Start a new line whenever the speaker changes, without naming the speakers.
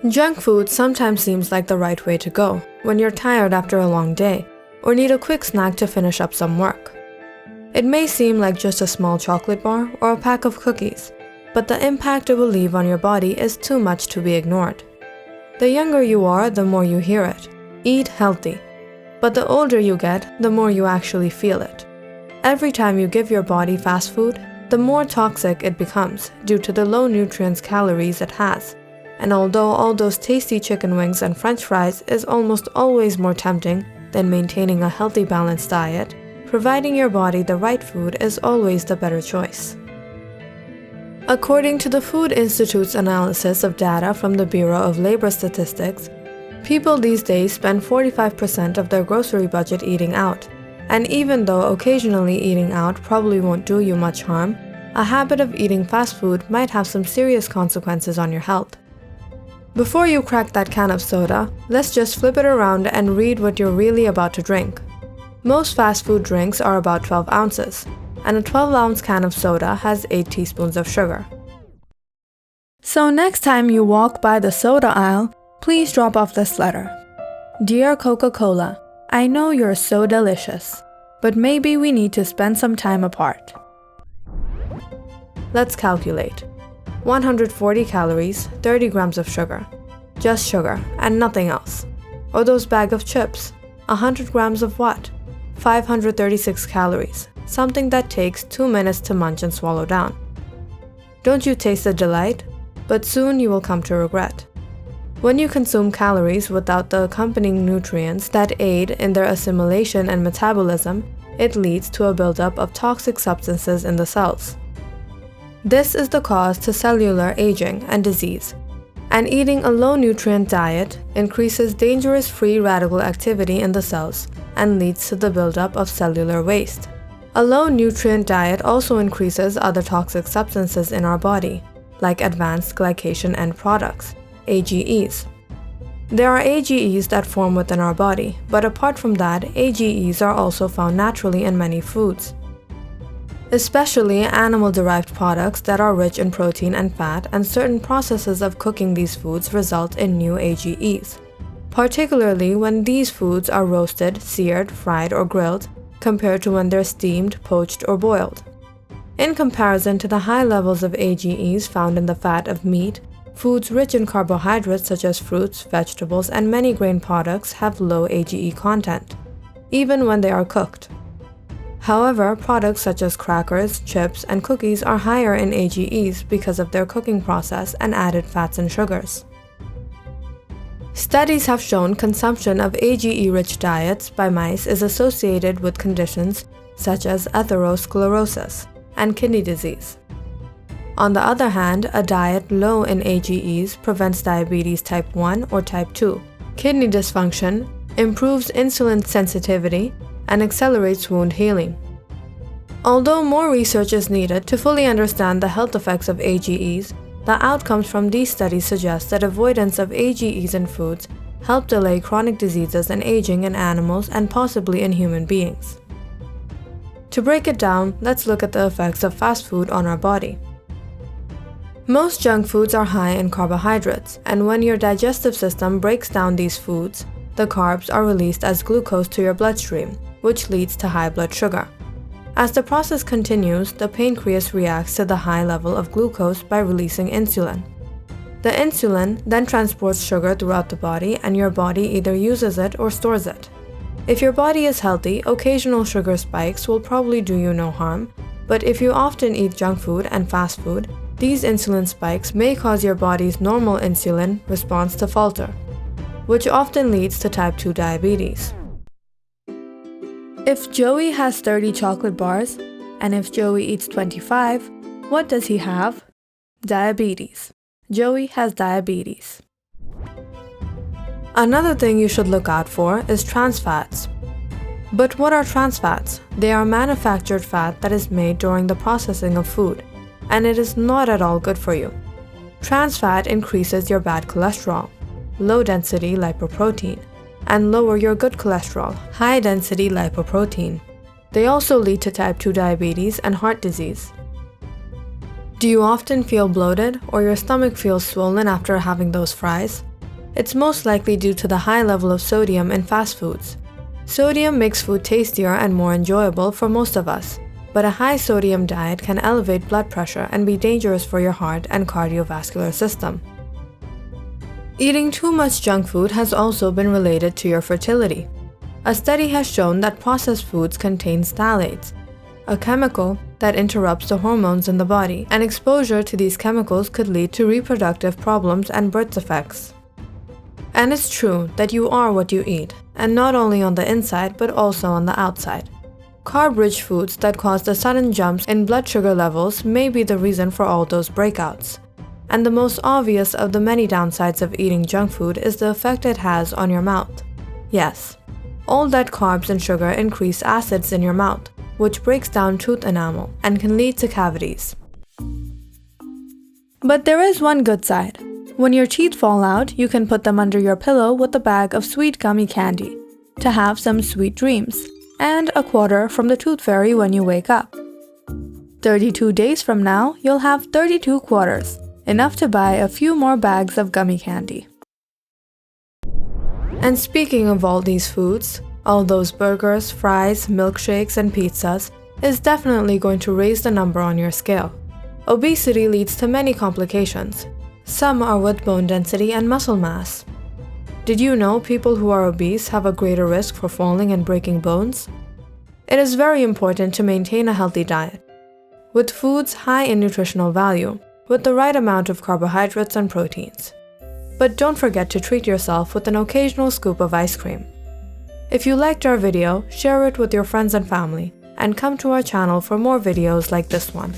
Junk food sometimes seems like the right way to go when you're tired after a long day or need a quick snack to finish up some work. It may seem like just a small chocolate bar or a pack of cookies, but the impact it will leave on your body is too much to be ignored. The younger you are, the more you hear it. Eat healthy. But the older you get, the more you actually feel it. Every time you give your body fast food, the more toxic it becomes due to the low nutrients calories it has. And although all those tasty chicken wings and french fries is almost always more tempting than maintaining a healthy balanced diet, providing your body the right food is always the better choice. According to the Food Institute's analysis of data from the Bureau of Labor Statistics, people these days spend 45% of their grocery budget eating out. And even though occasionally eating out probably won't do you much harm, a habit of eating fast food might have some serious consequences on your health. Before you crack that can of soda, let's just flip it around and read what you're really about to drink. Most fast food drinks are about 12 ounces, and a 12-ounce can of soda has 8 teaspoons of sugar. So next time you walk by the soda aisle, please drop off this letter. Dear Coca-Cola, I know you're so delicious, but maybe we need to spend some time apart. Let's calculate. 140 calories, 30 grams of sugar. Just sugar and nothing else. Or those bag of chips. 100 grams of what? 536 calories, something that takes 2 minutes to munch and swallow down. Don't you taste the delight? But soon you will come to regret. When you consume calories without the accompanying nutrients that aid in their assimilation and metabolism, it leads to a buildup of toxic substances in the cells. This is the cause to cellular aging and disease, and eating a low-nutrient diet increases dangerous free radical activity in the cells and leads to the buildup of cellular waste. A low-nutrient diet also increases other toxic substances in our body, like advanced glycation end products, AGEs. There are AGEs that form within our body, but apart from that, AGEs are also found naturally in many foods. Especially animal-derived products that are rich in protein and fat, and certain processes of cooking these foods result in new AGEs, particularly when these foods are roasted, seared, fried, or grilled, compared to when they're steamed, poached, or boiled. In comparison to the high levels of AGEs found in the fat of meat, foods rich in carbohydrates such as fruits, vegetables, and many grain products have low AGE content, even when they are cooked. However, products such as crackers, chips, and cookies are higher in AGEs because of their cooking process and added fats and sugars. Studies have shown consumption of AGE-rich diets by mice is associated with conditions such as atherosclerosis and kidney disease. On the other hand, a diet low in AGEs prevents diabetes type 1 or type 2, kidney dysfunction, improves insulin sensitivity, and accelerates wound healing. Although more research is needed to fully understand the health effects of AGEs, the outcomes from these studies suggest that avoidance of AGEs in foods help delay chronic diseases and aging in animals and possibly in human beings. To break it down, let's look at the effects of fast food on our body. Most junk foods are high in carbohydrates, and when your digestive system breaks down these foods, the carbs are released as glucose to your bloodstream, which leads to high blood sugar. As the process continues, the pancreas reacts to the high level of glucose by releasing insulin. The insulin then transports sugar throughout the body, and your body either uses it or stores it. If your body is healthy, occasional sugar spikes will probably do you no harm, but if you often eat junk food and fast food, these insulin spikes may cause your body's normal insulin response to falter, which often leads to type 2 diabetes. If Joey has 30 chocolate bars, and if Joey eats 25, what does he have? Diabetes. Joey has diabetes. Another thing you should look out for is trans fats. But what are trans fats? They are manufactured fat that is made during the processing of food, and it is not at all good for you. Trans fat increases your bad cholesterol, low-density lipoprotein, and lower your good cholesterol, high-density lipoprotein. They also lead to type 2 diabetes and heart disease. Do you often feel bloated or your stomach feels swollen after having those fries? It's most likely due to the high level of sodium in fast foods. Sodium makes food tastier and more enjoyable for most of us, but a high sodium diet can elevate blood pressure and be dangerous for your heart and cardiovascular system. Eating too much junk food has also been related to your fertility. A study has shown that processed foods contain phthalates, a chemical that interrupts the hormones in the body, and exposure to these chemicals could lead to reproductive problems and birth defects. And it's true that you are what you eat, and not only on the inside but also on the outside. Carb-rich foods that cause the sudden jumps in blood sugar levels may be the reason for all those breakouts. And the most obvious of the many downsides of eating junk food is the effect it has on your mouth. Yes, all that carbs and sugar increase acids in your mouth, which breaks down tooth enamel and can lead to cavities. But there is one good side. When your teeth fall out, you can put them under your pillow with a bag of sweet gummy candy to have some sweet dreams, and a quarter from the tooth fairy when you wake up. 32 days from now, you'll have 32 quarters, enough to buy a few more bags of gummy candy. And speaking of all these foods, all those burgers, fries, milkshakes, and pizzas is definitely going to raise the number on your scale. Obesity leads to many complications. Some are with bone density and muscle mass. Did you know people who are obese have a greater risk for falling and breaking bones? It is very important to maintain a healthy diet, with foods high in nutritional value, with the right amount of carbohydrates and proteins. But don't forget to treat yourself with an occasional scoop of ice cream. If you liked our video, share it with your friends and family, and come to our channel for more videos like this one.